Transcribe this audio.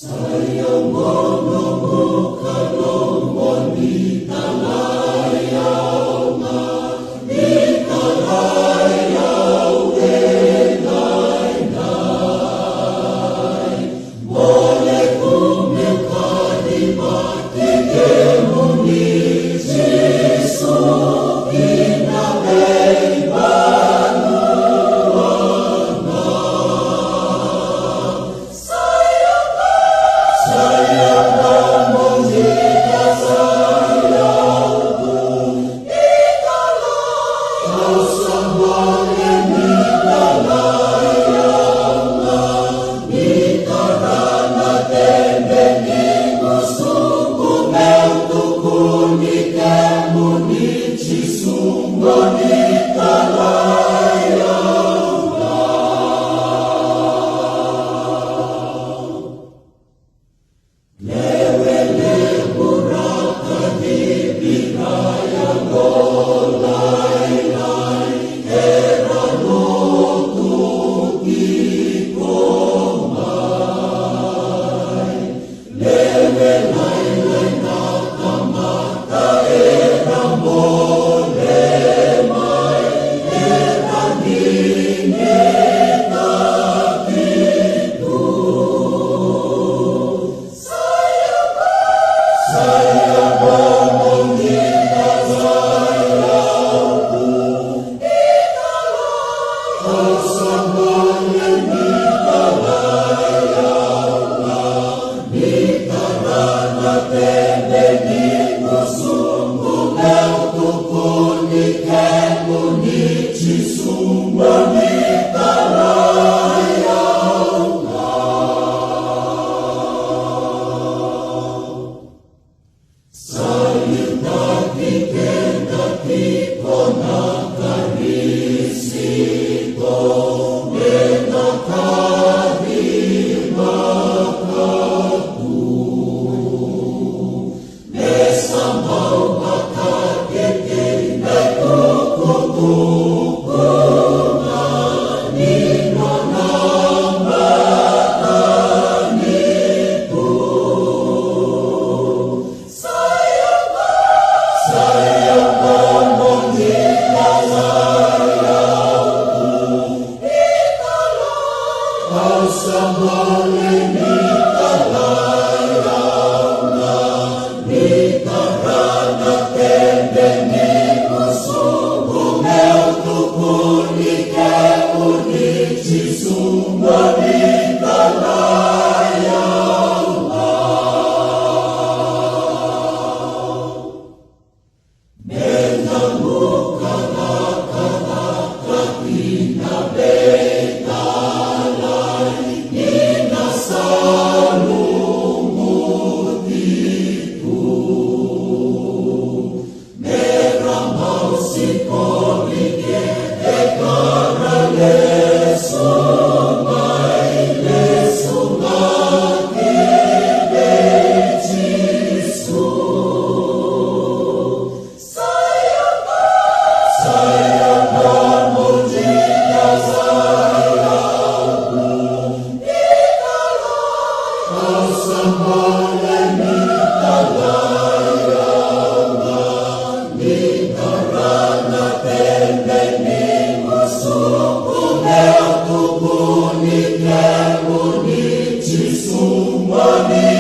Sayang mono kalong moni talayaw na di talayaw enay. Mole kumilka di matigil mo ni Jesu kinabay banuan na. Sayang naman di kasayaw ko, ikalayaw sa buhay ni kalayaw na. Di karanatin benigno suko ng tukon ni kemo ni Jisumba ni kalayaw na. Lewele buraka di binaya golay-lay, erano tuki komay. Lewelay-lay nakamata, eramo lemay, eraninget akitu. Sayang naman di kasayaw ko, ikalayaw sa buhay ni kalayaw na. Di karanatin benigno suko ng tukon ni kemo ni Jisumba ni kalayaw na. Sayang nakikin nakiko na karisito, menakadimakaku. Mesamaw makakikin ay kukutukungan, nino ng batan ito. Sayang naman di kasayaw ko, ikalayaw sa buhay ni kalayaw na. Di karanatin benigno suko ng tukon ni kemo ni Jisumba ni kalayaw na. Menamuka na kinabay talay, inasalumot ito. Meramaw si Komiket, ekaraleso may leso nakibay Jisu. Sayang naman di kasayaw ko, ikalayaw sa buhay ni kalayaw na. Di karanatin benigno suko ng tukon ni kemo ni Jisumba ni